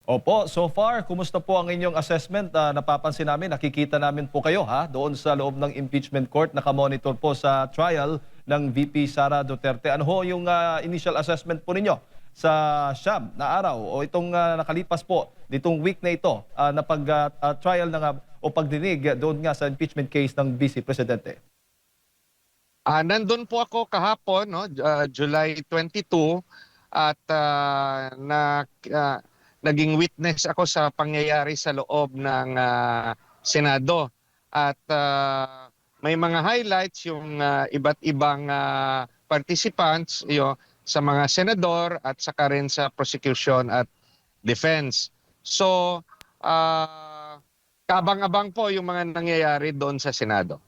Opo, so far, kumusta po ang inyong assessment? Napapansin namin, nakikita namin po kayo doon sa loob ng impeachment court, nakamonitor po sa trial ng VP Sara Duterte. Ano ho yung initial assessment po ninyo sa siyam na araw o itong nakalipas po, nitong week na ito na pag-trial o pagdinig doon nga sa impeachment case ng Vice Presidente? Nandun po ako kahapon, no, July 22 at naging witness ako sa pangyayari sa loob ng Senado. At may mga highlights yung iba't ibang participants sa mga senador at saka rin sa prosecution at defense. So, kaabang-abang po yung mga nangyayari doon sa Senado.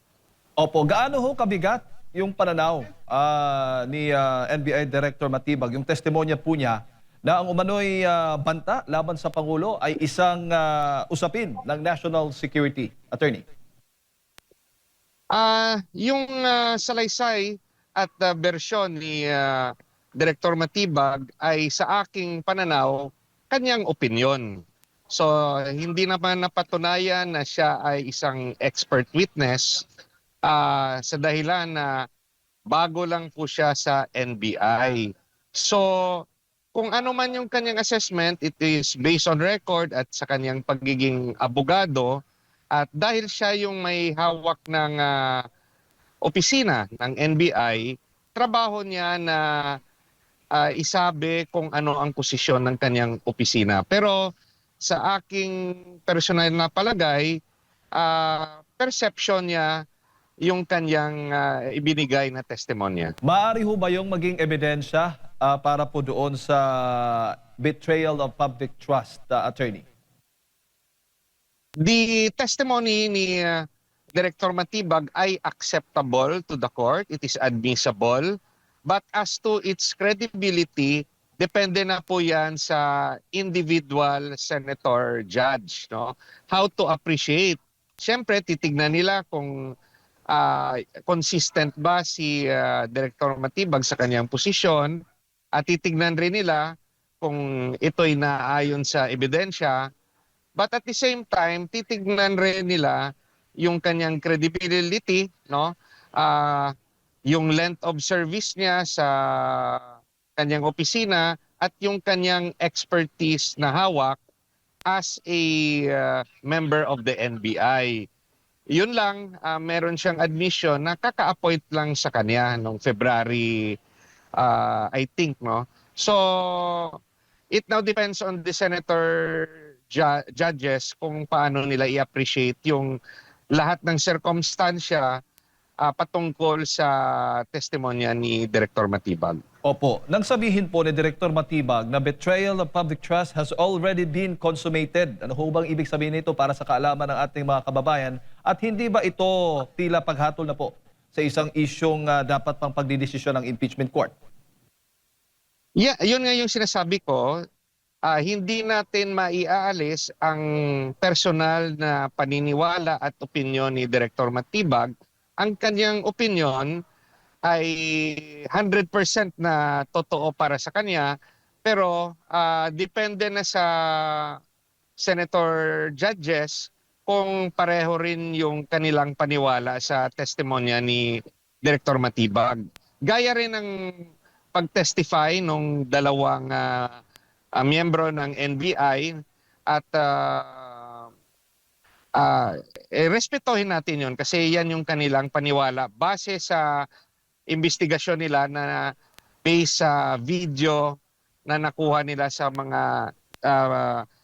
Opo, gaano ho kabigat yung pananaw ni NBI Director Matibag, yung testimonya po niya na ang umano'y banta laban sa Pangulo ay isang usapin ng national security, attorney? Yung salaysay at bersyon ni Director Matibag ay sa aking pananaw kanyang opinyon. So hindi naman napatunayan na siya ay isang expert witness sa dahilan na bago lang po siya sa NBI. So kung ano man yung kanyang assessment, it is based on record at sa kanyang pagiging abogado. At dahil siya yung may hawak ng opisina ng NBI, trabaho niya na isabi kung ano ang posisyon ng kanyang opisina. Pero sa aking personal na palagay, perception niya yung kanyang ibinigay na testimonya. Maaari ho ba yung maging ebidensya para po doon sa betrayal of public trust, attorney? The testimony ni Director Matibag ay acceptable to the court. It is admissible. But as to its credibility, depende na po yan sa individual senator judge. No? How to appreciate. Siyempre, titignan nila kung consistent ba si Director Matibag sa kanyang posisyon at titignan rin nila kung ito'y naayon sa ebidensya. But at the same time, titignan rin nila yung kanyang credibility, no? Yung length of service niya sa kanyang opisina at yung kanyang expertise na hawak as a member of the NBI. Yun lang, meron siyang admission na kaka-appoint lang sa kanya noong February, I think, no? So, it now depends on the senator judges kung paano nila i-appreciate yung lahat ng circumstansya patungkol sa testimonya ni Director Matibag. Opo, nang sabihin po ni Director Matibag na betrayal of public trust has already been consummated. Ano ho bang ibig sabihin nito para sa kaalaman ng ating mga kababayan? At hindi ba ito tila paghatol na po sa isang isyong dapat pang pagdidesisyon ng impeachment court? Yeah, yun nga yung sinasabi ko. Hindi natin maiaalis ang personal na paniniwala at opinyon ni Director Matibag. Ang kanyang opinyon ay 100% na totoo para sa kanya, pero depende na sa senator judges kung pareho rin yung kanilang paniwala sa testimonya ni Director Matibag. Gaya rin ng pag-testify nung dalawang miyembro ng NBI at respetuhin natin yun kasi yan yung kanilang paniwala base sa investigasyon nila na based sa video na nakuha nila sa mga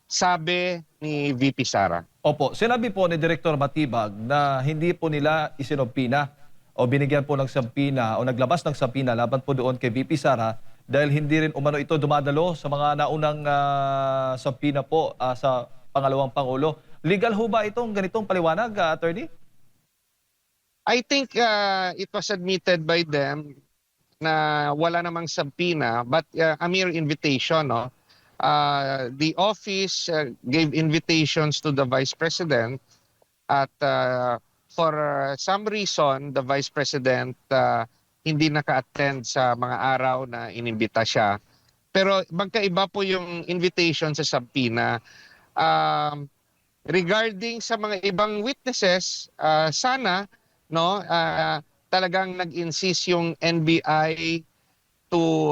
sabi ni VP Sara. Opo, sinabi po ni Director Matibag na hindi po nila isinompina o binigyan po ng sampina o naglabas ng sampina laban po doon kay VP Sara dahil hindi rin umano ito dumadalo sa mga naunang sampina po sa pangalawang Pangulo. Legal ho ba itong ganitong paliwanag, attorney? I think it was admitted by them na wala namang sampina but a mere invitation. No? The office gave invitations to the Vice President at for some reason the Vice President hindi naka-attend sa mga araw na inimbita siya. Pero magkaiba po yung invitation sa subpoena. Um, Regarding sa mga ibang witnesses, sana no talagang nag-insist yung NBI to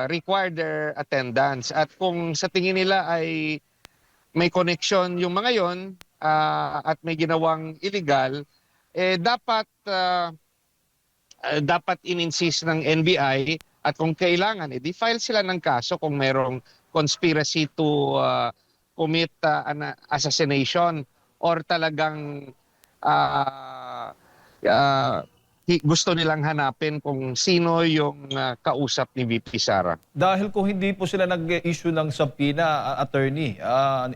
require their attendance. At kung sa tingin nila ay may connection yung mga yon at may ginawang illegal, dapat in-insist ng NBI at kung kailangan, file sila ng kaso kung merong conspiracy to commit an assassination or talagang uh, uh, gusto nilang hanapin kung sino yung kausap ni VP Sara. Dahil kung hindi po sila nag-issue ng subpoena, attorney,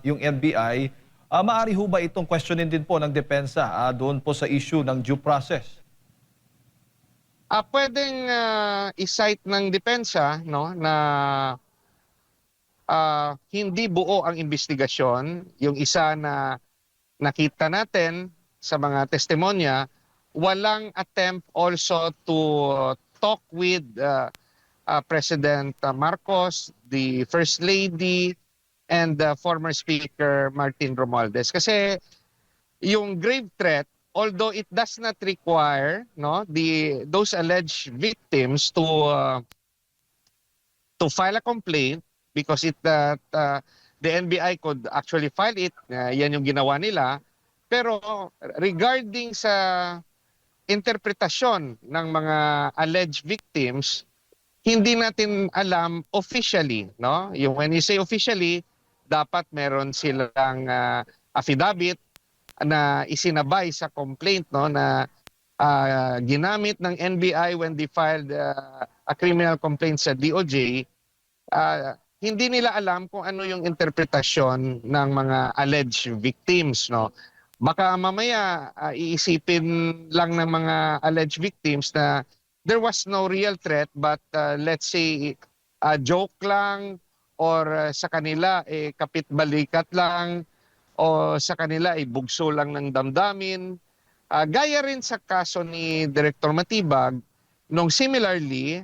yung NBI, maaari ho ba itong questionin din po ng depensa doon po sa issue ng due process? Pwedeng i-cite ng depensa no na hindi buo ang investigasyon. Yung isa na nakita natin sa mga testimonya, walang attempt also to talk with President Marcos, the First Lady, and former Speaker Martin Romualdez. Kasi yung grave threat, although it does not require no those alleged victims to file a complaint because the NBI could actually file it. Yan yung ginawa nila. Pero regarding sa interpretasyon ng mga alleged victims, hindi natin alam officially, no? Yung when you say officially, dapat meron silang affidavit na isinabay sa complaint, no, na ginamit ng NBI when they filed a criminal complaint sa DOJ. Hindi nila alam kung ano yung interpretasyon ng mga alleged victims, no. Baka mamaya iisipin lang ng mga alleged victims na there was no real threat but let's say joke lang or sa kanila kapit-balikat lang o sa kanila bugso lang ng damdamin. Gaya rin sa kaso ni Director Matibag, nung similarly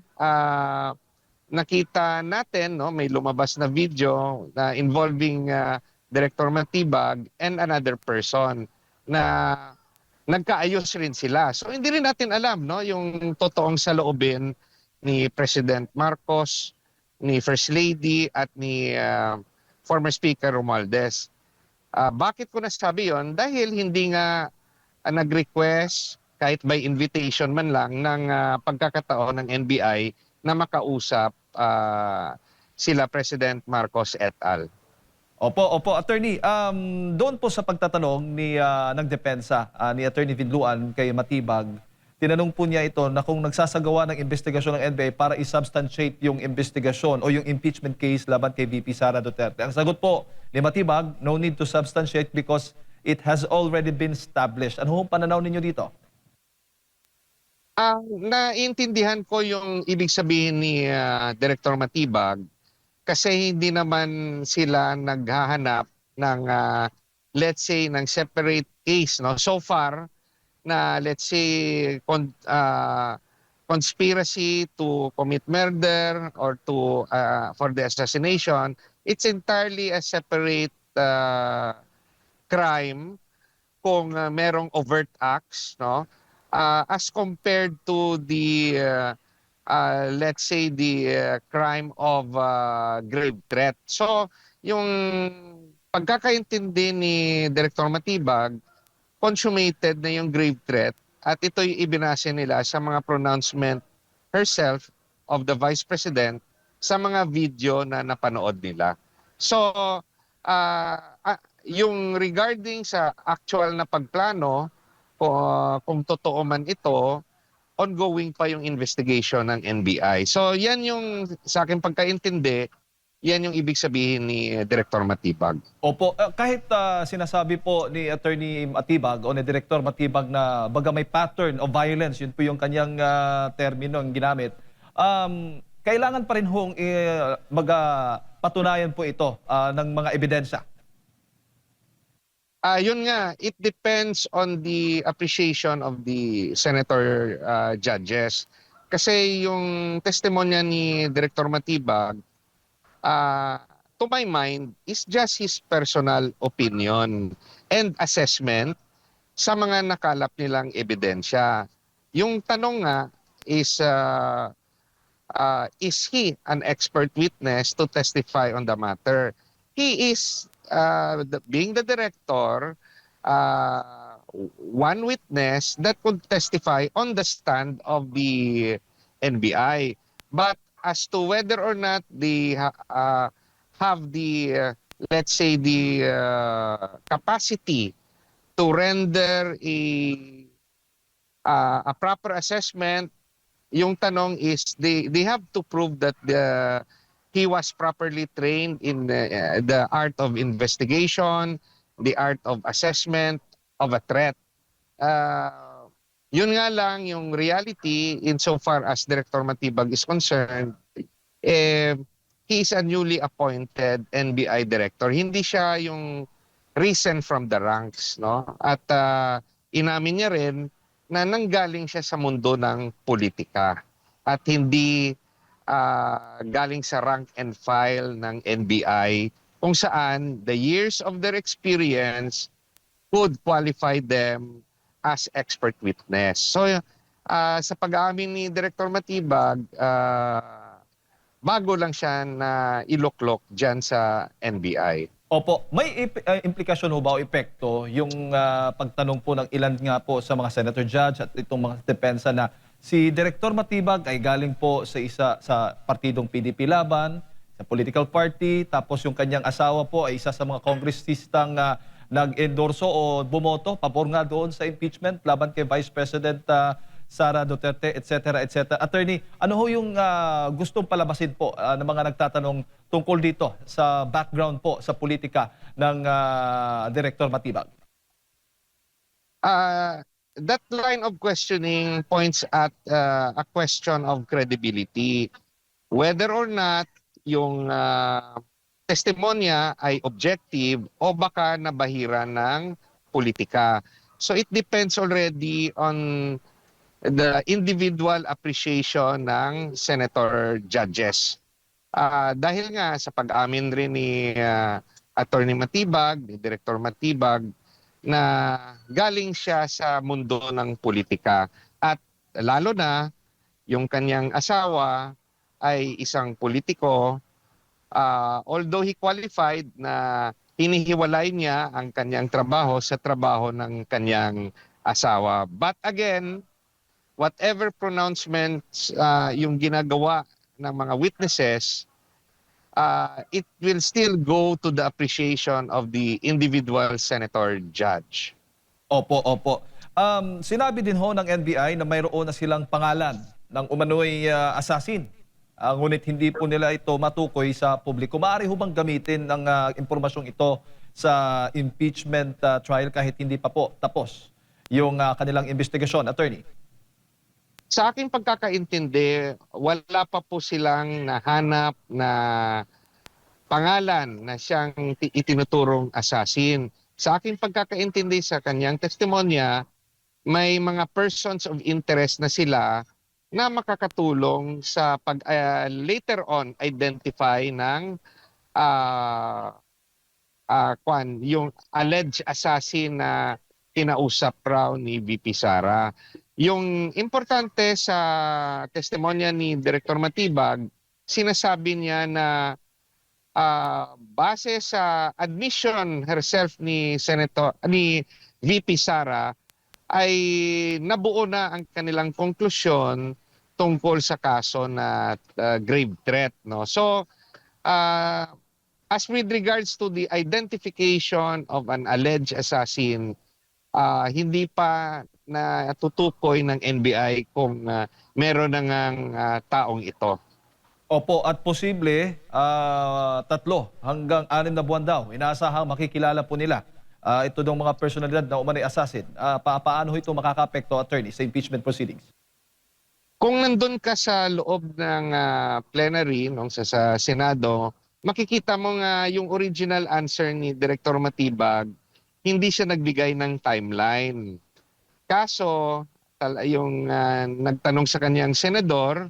nakita natin no may lumabas na video na involving Director Matibag and another person na nagkaayos rin sila. So hindi rin natin alam no yung totoong saloobin ni President Marcos, ni First Lady at ni former Speaker Romualdez. Bakit ko nasabi yon? Dahil hindi nga nag-request kahit by invitation man lang ng pagkakataon ng NBI na makausap sila President Marcos et al. Opo, attorney. Doon po sa pagtatanong ng depensa ni Attorney Vidluan kay Matibag, tinanong po niya ito na kung nagsasagawa ng investigasyon ng NBI para i-substantiate yung investigasyon o yung impeachment case laban kay VP Sara Duterte. Ang sagot po ni Matibag, no need to substantiate because it has already been established. Ano hong pananaw ninyo dito? Naiintindihan ko yung ibig sabihin ni Director Matibag kasi hindi naman sila naghahanap ng let's say ng separate case no so far na let's say conspiracy to commit murder or to for the assassination. It's entirely a separate crime kung merong overt acts no as compared to the let's say the crime of grave threat. So yung pagkakaintindi ni Director Matibag, consummated na yung grave threat at ito'y ibinase nila sa mga pronouncement herself of the Vice President sa mga video na napanood nila. So yung regarding sa actual na pagplano, kung totoo man ito, ongoing pa yung investigation ng NBI. So yan yung sa akin pagkaintindi, yan yung ibig sabihin ni Director Matibag. Opo, kahit sinasabi po ni Attorney Matibag o ni Director Matibag na baga may pattern of violence, yun po yung kanyang termino ang ginamit, kailangan pa rin hong patunayan po ito ng mga ebidensya. Yun nga, it depends on the appreciation of the senator judges. Kasi yung testimonya ni Director Matibag, uh, to my mind, is just his personal opinion and assessment sa mga nakalap nilang ebidensya. Yung tanong nga is he an expert witness to testify on the matter? He is, being the director, one witness that could testify on the stand of the NBI. But as to whether or not they have the, let's say, the capacity to render a proper assessment, yung tanong is they have to prove that he was properly trained in the art of investigation, the art of assessment of a threat. Yun nga lang yung reality insofar as Director Matibag is concerned, eh, he is a newly appointed NBI director. Hindi siya yung risen from the ranks, no? At inamin niya rin na nanggaling siya sa mundo ng politika at hindi galing sa rank and file ng NBI kung saan the years of their experience would qualify them as expert witness. So sa pag-aamin ni Director Matibag, bago lang siya na iluklok dyan sa NBI. Opo, may implikasyon ho ba o epekto yung pagtanong po ng ilan nga po sa mga senator judge at itong mga depensa na si Director Matibag ay galing po sa partidong PDP Laban, sa political party, tapos yung kanyang asawa po ay isa sa mga kongresistang nag-endorso o bumoto pabor nga doon sa impeachment laban kay Vice President Sara Duterte, etc. etc. Attorney, ano ho yung gustong palabasin po ng mga nagtatanong tungkol dito sa background po sa politika ng Director Matibag? That line of questioning points at a question of credibility. Whether or not yung testimonya ay objective o baka nabahira ng politika. So it depends already on the individual appreciation ng senator judges. Dahil nga sa pag-amin rin ni Attorney Matibag, ni Director Matibag, na galing siya sa mundo ng politika. At lalo na yung kanyang asawa ay isang politiko, although he qualified na hinihiwalay niya ang kanyang trabaho sa trabaho ng kanyang asawa. But again, whatever pronouncements yung ginagawa ng mga witnesses, it will still go to the appreciation of the individual senator judge. Opo, opo. Sinabi din ho ng NBI na mayroon na silang pangalan ng umano'y assassin. Ngunit hindi po nila ito matukoy sa publiko. Maaari ho bang gamitin ng impormasyong ito sa impeachment trial kahit hindi pa po tapos yung kanilang investigasyon, Attorney? Sa aking pagkakaintindi, wala pa po silang nahanap na pangalan na siyang itinuturong assassin. Sa aking pagkakaintindi sa kanyang testimonya, may mga persons of interest na sila na makakatulong sa pag later on identify ng yung alleged assassin na kinausap raw ni VP Sara. Yung importante sa testimonya ni Director Matibag, sinasabi niya na base sa admission herself ni VP Sara ay nabuo na ang kanilang konklusyon tungkol sa kaso na grave threat, no. So as with regards to the identification of an alleged assassin, hindi pa na tutukoy ng NBI kung meron na ngang taong ito. Opo, at posible 3 hanggang 6 na buwan daw. Inaasahang makikilala po nila ito ng mga personalidad na umano'y assassin. Paano ito makaka-apekto, Attorney, sa impeachment proceedings? Kung nandun ka sa loob ng plenary sa Senado, makikita mo nga yung original answer ni Director Matibag, hindi siya nagbigay ng timeline. Kaso, yung nagtanong sa kanyang senador,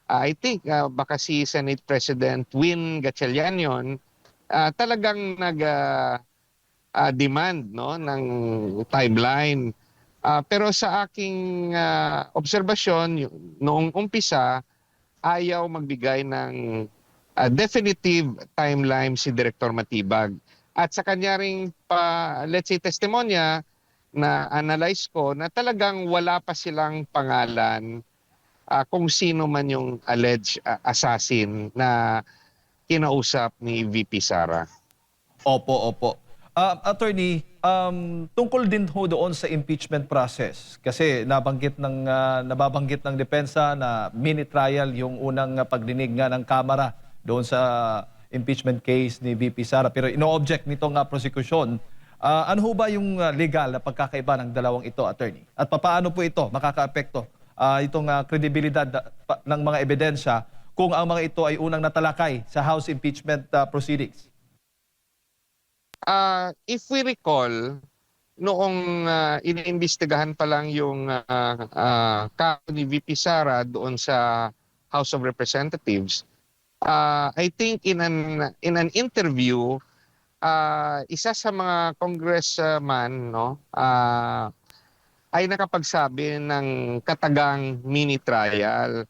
I think baka si Senate President Win Gatchalian talagang demand no ng timeline. Pero sa aking obserbasyon noong umpisa ayaw magbigay ng definitive timeline si Director Matibag. At sa kanya ring let's say testimonya na analyze ko na talagang wala pa silang pangalan kung sino man yung alleged assassin na kinausap ni VP Sara. Opo, opo. Attorney, tungkol din ho doon sa impeachment process kasi nababanggit ng depensa na mini trial yung unang pagdinig nga ng Kamara doon sa impeachment case ni VP Sara pero ino-object nitong prosecution. Ano ho ba yung legal na pagkakaiba ng dalawang ito, attorney? At papaano po ito makakaapekto itong kredibilidad ng mga ebidensya kung ang mga ito ay unang natalakay sa House impeachment proceedings? If we recall, noong iniimbestigahan pa lang yung kaso ni VP Sara doon sa House of Representatives, I think in an interview, isa sa mga congressman no, ay nakapagsabi ng katagang mini trial.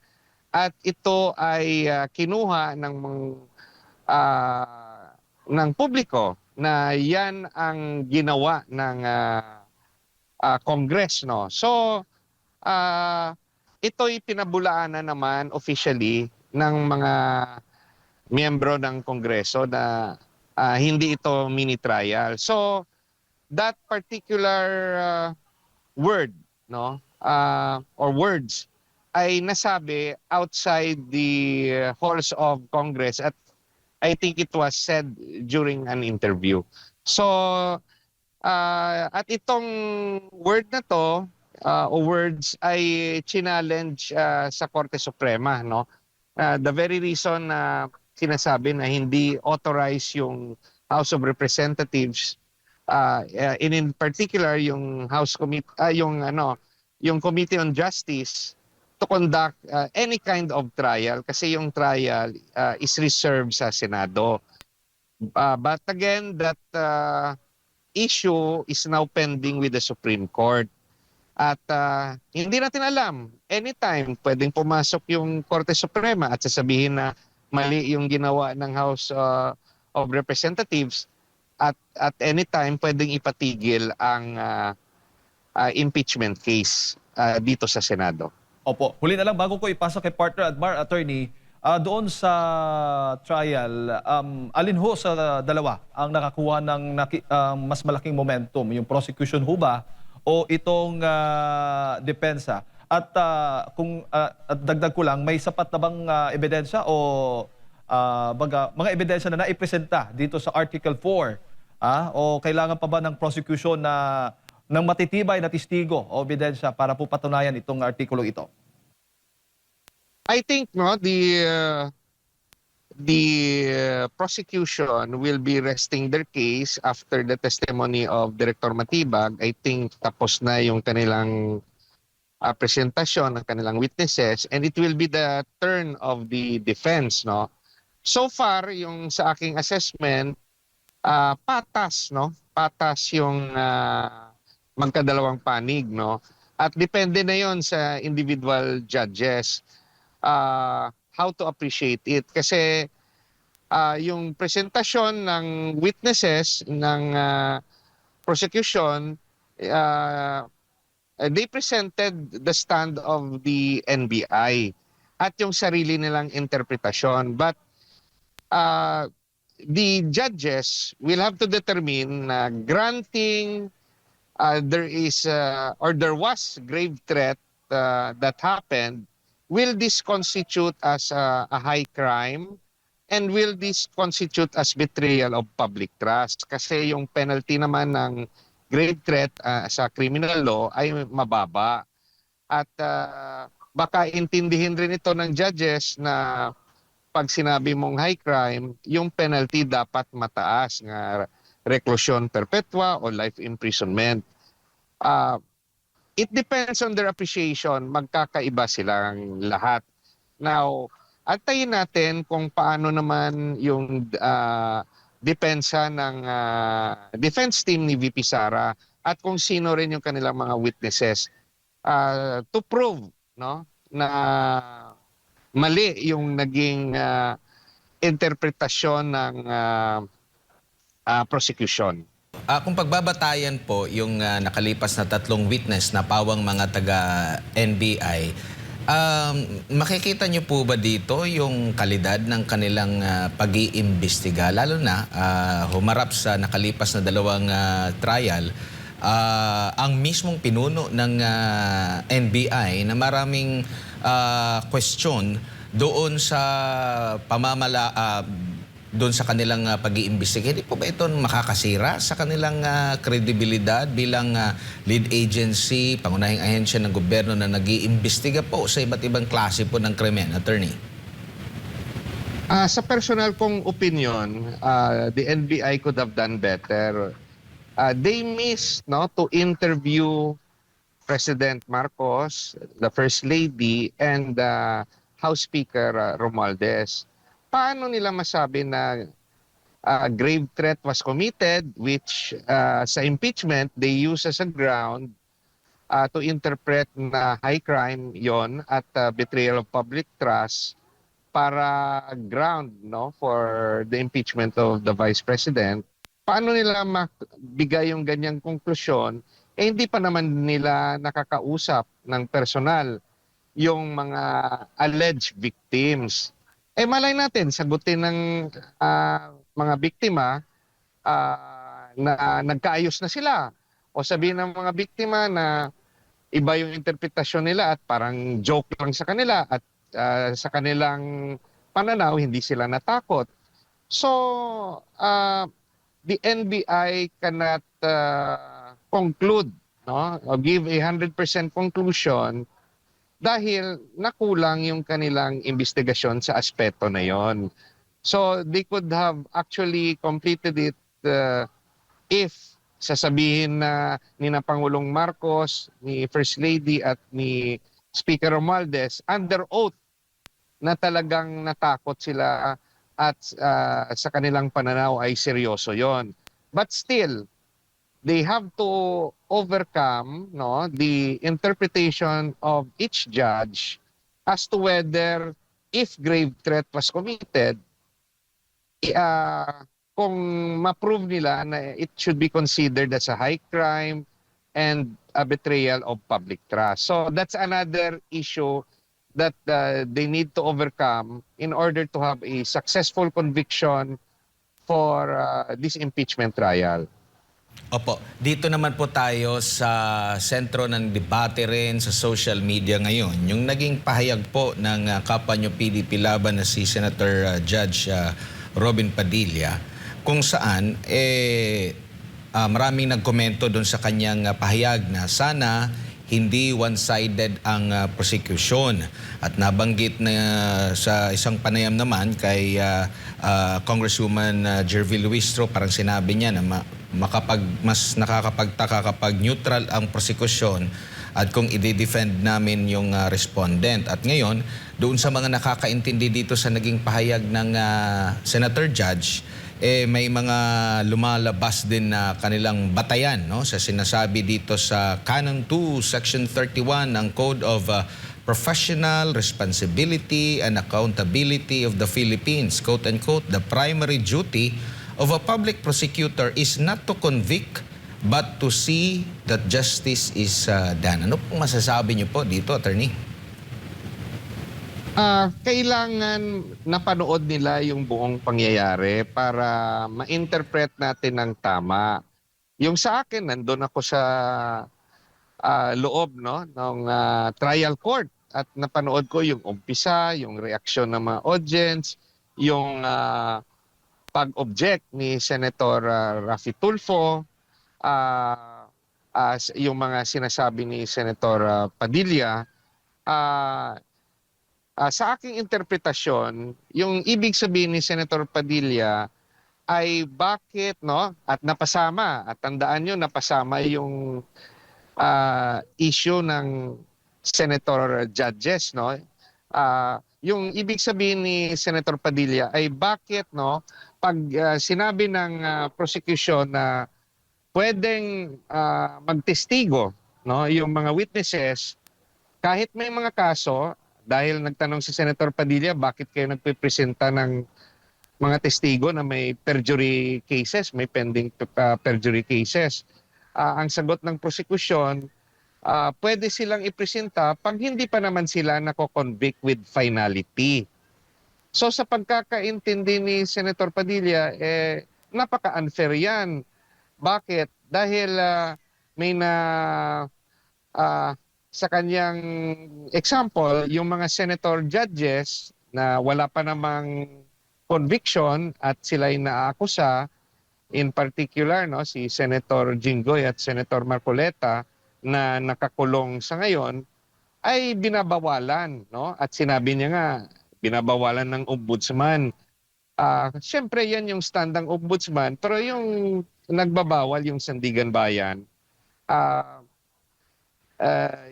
At ito ay kinuha ng publiko na yan ang ginawa ng Congress. No? So, ito'y pinabulaanan naman officially ng mga miyembro ng Kongreso na hindi ito mini trial. So, that particular word no or words ay nasabi outside the halls of Congress at I think it was said during an interview. So at itong word na to o words ay challenge sa Korte Suprema no. The very reason na sinasabi na hindi authorized yung House of Representatives in particular yung yung Committee on Justice to conduct any kind of trial kasi yung trial is reserved sa Senado. But again, that issue is now pending with the Supreme Court. At hindi natin alam, anytime pwedeng pumasok yung Korte Suprema at sasabihin na mali yung ginawa ng House of Representatives at any time pwedeng ipatigil ang impeachment case dito sa Senado. Opo. Huli na lang bago ko ipasok kay partner at bar attorney, doon sa trial, alin ho sa dalawa ang nakakuha ng mas malaking momentum? Yung prosecution ho ba o itong depensa? At at dagdag ko lang, may sapat na bang ebidensya o mga ebidensya na naipresenta dito sa Article 4? O kailangan pa ba ng prosecution ng matitibay na testigo o ebidensya para po patunayan itong artikulo ito? I think no the prosecution will be resting their case after the testimony of Director Matibag. I think tapos na yung kanilang presentasyon ng kanilang witnesses and it will be the turn of the defense no. So far yung sa aking assessment patas no, patas yung magkadalawang panig no. At depende na yon sa individual judges how to appreciate it kasi yung presentasyon ng witnesses ng prosecution they presented the stand of the NBI at yung sarili nilang interpretasyon but the judges will have to determine na granting there is or there was grave threat that happened. Will this constitute as a high crime and will this constitute as betrayal of public trust? Kasi yung penalty naman ng grave threat sa criminal law ay mababa. At baka intindihin rin ito ng judges na pag sinabi mong high crime, yung penalty dapat mataas nga reclusion perpetua o life imprisonment. It depends on their appreciation, magkakaiba silang lahat. Now, antayin natin kung paano naman yung depensa ng defense team ni VP Sara at kung sino rin yung kanilang mga witnesses to prove, no, na mali yung naging interpretasyon ng prosecution. Kung pagbabatayan po yung nakalipas na 3 witness na pawang mga taga-NBI, makikita niyo po ba dito yung kalidad ng kanilang pag-iimbestiga? Lalo na humarap sa nakalipas na 2 trial, ang mismong pinuno ng NBI na maraming question doon sa doon sa kanilang pag-iimbestiga. Hindi po ba ito makakasira sa kanilang kredibilidad bilang lead agency, pangunahing ahensya ng gobyerno na nag-iimbestiga po sa iba't ibang klase po ng krimen, attorney? Sa personal kong opinion, the NBI could have done better. They missed, no, to interview President Marcos, the First Lady, and House Speaker Romualdez. Paano nila masabi na grave threat was committed, which sa impeachment they use as a ground to interpret na high crime yon at betrayal of public trust para ground, no, for the impeachment of the Vice President? Paano nila mabigay yung ganyang konklusyon? Hindi pa naman nila nakakausap ng personal yung mga alleged victims. Malay natin, sagutin ng mga biktima na nagkaayos na sila. O sabihin ng mga biktima na iba yung interpretasyon nila at parang joke lang sa kanila at sa kanilang pananaw, hindi sila natakot. So, the NBI cannot conclude, no, or give a 100% conclusion dahil nakulang yung kanilang investigasyon sa aspeto na yon. So they could have actually completed it if sasabihin na ni na Pangulong Marcos, ni First Lady at ni Speaker Romualdez under oath na talagang natakot sila at sa kanilang pananaw ay seryoso yon. But still, they have to overcome, no, the interpretation of each judge as to whether if grave threat was committed, kung ma-prove nila na it should be considered as a high crime and a betrayal of public trust. So that's another issue that they need to overcome in order to have a successful conviction for this impeachment trial. Opo, dito naman po tayo sa sentro ng debate rin sa social media ngayon. Yung naging pahayag po ng kapwa nyo PDP laban na si Senator Judge Robin Padilla, kung saan maraming nagkomento doon sa kanyang pahayag na sana hindi one-sided ang prosecution. At nabanggit na sa isang panayam naman kay Congresswoman Jervy Luistro, parang sinabi niya na mas nakakapagtaka kapag neutral ang prosecution at kung i-defend namin yung respondent. At ngayon, doon sa mga nakakaintindi dito sa naging pahayag ng Senator Judge, may mga lumalabas din na kanilang batayan, no, sa sinasabi dito sa Canon 2, Section 31 ng Code of Professional Responsibility and Accountability of the Philippines. Quote-unquote, the primary duty of a public prosecutor is not to convict but to see that justice is done. Ano pong masasabi niyo po dito, attorney? Kailangan napanood nila yung buong pangyayari para ma-interpret natin ng tama. Yung sa akin, nandun ako sa loob, no, ng trial court at napanood ko yung umpisa, yung reaksyon ng mga audience, yung pag-object ni Senator Raffy Tulfo, yung mga sinasabi ni Senator Padilla. Sa aking interpretasyon, yung ibig sabihin ni Senator Padilla ay bakit, no, at napasama, at tandaan nyo, napasama yung issue ng Senator Judges, no, yung ibig sabihin ni Senator Padilla ay bakit no pag sinabi ng prosecution na pwedeng magtestigo no yung mga witnesses kahit may mga kaso dahil nagtanong si Senator Padilla bakit kayo nagpipresenta ng mga testigo na may perjury cases, may pending perjury cases. Ang sagot ng prosecution, pwede silang ipresenta pag hindi pa naman sila nako-convict with finality. So sa pagkakaintindi ni Senator Padilla, napaka-unfair yan. Bakit? Dahil may na sa kanyang example, yung mga senator judges na wala pa namang conviction at sila'y naakusa, in particular no, si Senator Jinggoy at Senator Marcoleta na nakakulong sa ngayon, ay binabawalan. No? At sinabi niya nga, binabawalan ng ombudsman. Siyempre yan yung standang ombudsman, pero yung nagbabawal yung Sandigan Bayan,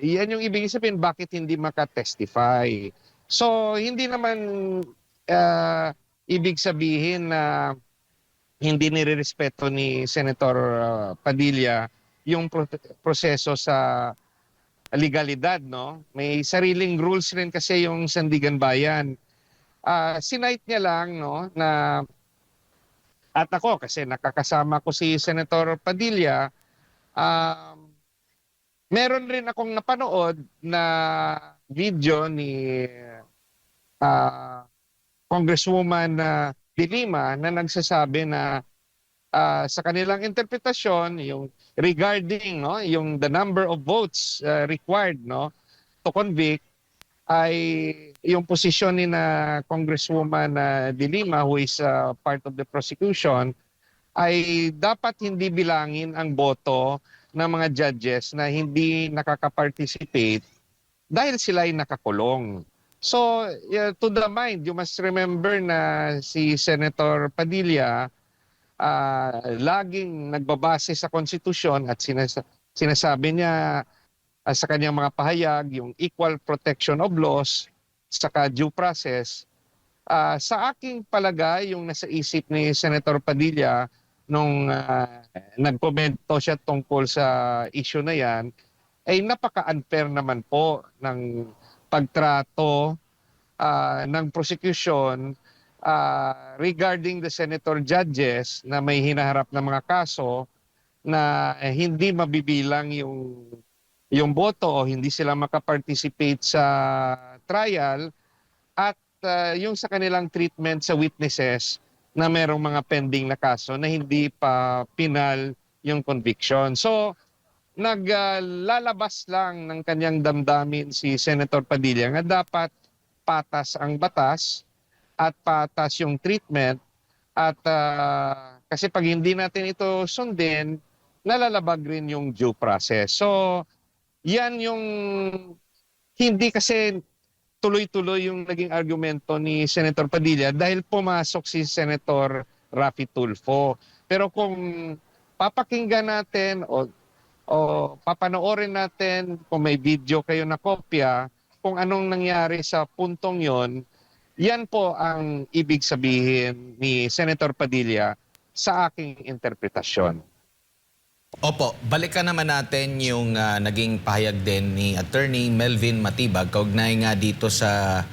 yan yung ibig sabihin bakit hindi makatestify. So hindi naman ibig sabihin na hindi nirerespeto ni Senator Padilla yung proseso sa legalidad, no? May sariling rules rin kasi yung Sandigan Bayan. Sinight niya lang no na at ako kasi nakakasama ko si Senator Padilla, meron rin akong napanood na video ni Congresswoman De Lima na nagsasabi na sa kanilang interpretasyon yung regarding no yung the number of votes required no to convict ay yung posisyon ni na Congresswoman De Lima who is part of the prosecution ay dapat hindi bilangin ang boto ng mga judges na hindi nakaka-participate dahil sila ay nakakulong. So, to the mind, you must remember na si Senator Padilla laging nagbabase sa konstitusyon at sinasabi niya sa kanyang mga pahayag, yung equal protection of laws, saka due process. Sa aking palagay, yung nasa isip ni Senator Padilla nung nagkomento siya tungkol sa issue na yan, ay napaka-unfair naman po ng pagtrato ng prosecution regarding the senator judges na may hinaharap na mga kaso na hindi mabibilang yung boto o hindi sila makaparticipate sa trial at yung sa kanilang treatment sa witnesses na merong mga pending na kaso na hindi pa pinal yung conviction. So, naglalabas lang ng kanyang damdamin si Senator Padilla nga dapat patas ang batas at patas yung treatment at kasi pag hindi natin ito sundin, nalalabag rin yung due process. So, yan yung hindi kasi tuloy-tuloy yung naging argumento ni Senator Padilla dahil pumasok si Senator Raffy Tulfo. Pero kung papakinggan natin o papanoorin natin kung may video kayo na kopya kung anong nangyari sa puntong yon, yan po ang ibig sabihin ni Senator Padilla sa aking interpretasyon. Opo, balikan naman natin yung naging pahayag din ni Attorney Melvin Matibag kaugnay nga dito sa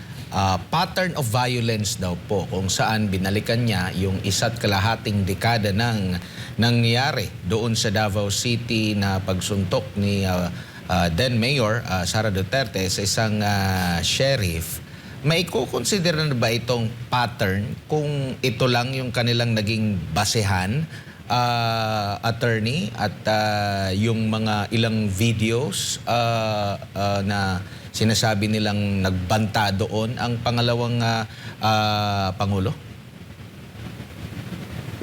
pattern of violence daw po kung saan binalikan niya yung isa't kalahating dekada nang nangyari doon sa Davao City na pagsuntok ni then Mayor Sara Duterte sa isang sheriff. May kukonsider na ba itong pattern kung ito lang yung kanilang naging basehan, attorney, at yung mga ilang videos na sinasabi nilang nagbanta doon ang pangalawang Pangulo?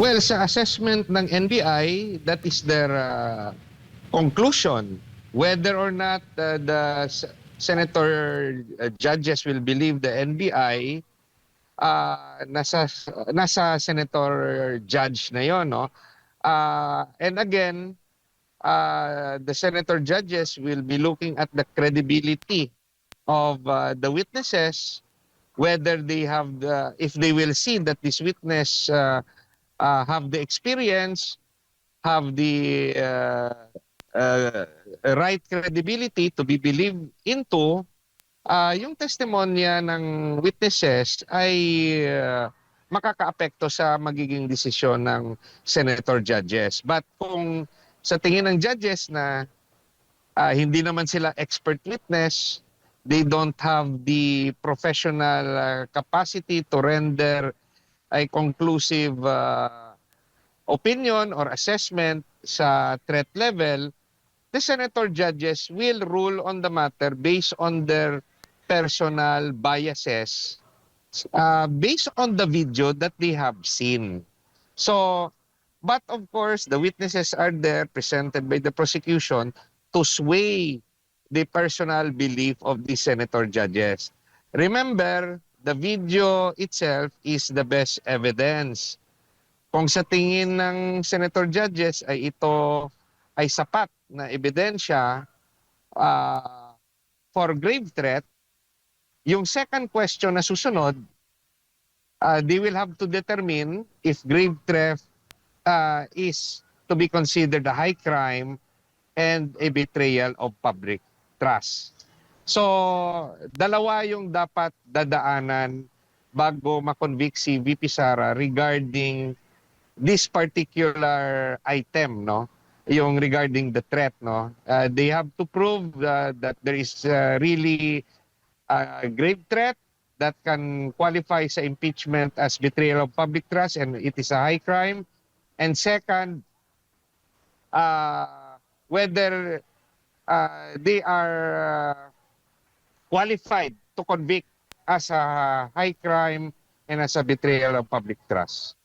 Well, sa assessment ng NBI, that is their conclusion. Whether or not the senator judges will believe the NBI, nasa senator judge na yon, no? And again, the senator judges will be looking at the credibility of the witnesses whether they have if they will see that this witness have the experience, have the right credibility to be believed into, yung testimonya ng witnesses ay makakaapekto sa magiging desisyon ng senator judges. But kung sa tingin ng judges na hindi naman sila expert witness, they don't have the professional capacity to render a conclusive opinion or assessment sa threat level, the senator judges will rule on the matter based on their personal biases, based on the video that they have seen. So, but of course, the witnesses are there presented by the prosecution to sway the personal belief of the senator judges. Remember, the video itself is the best evidence. Kung sa tingin ng senator judges ay ito ay sapat na ebidensya for grave threat, yung second question na susunod, they will have to determine if grave threat is to be considered a high crime and a betrayal of public trust. So, dalawa yung dapat dadaanan bago makonvict si VP Sara regarding this particular item, no? Yung regarding the threat, no? They have to prove that there is really a grave threat that can qualify sa impeachment as betrayal of public trust and it is a high crime. And second, whether they are qualified to convict as a high crime and as a betrayal of public trust.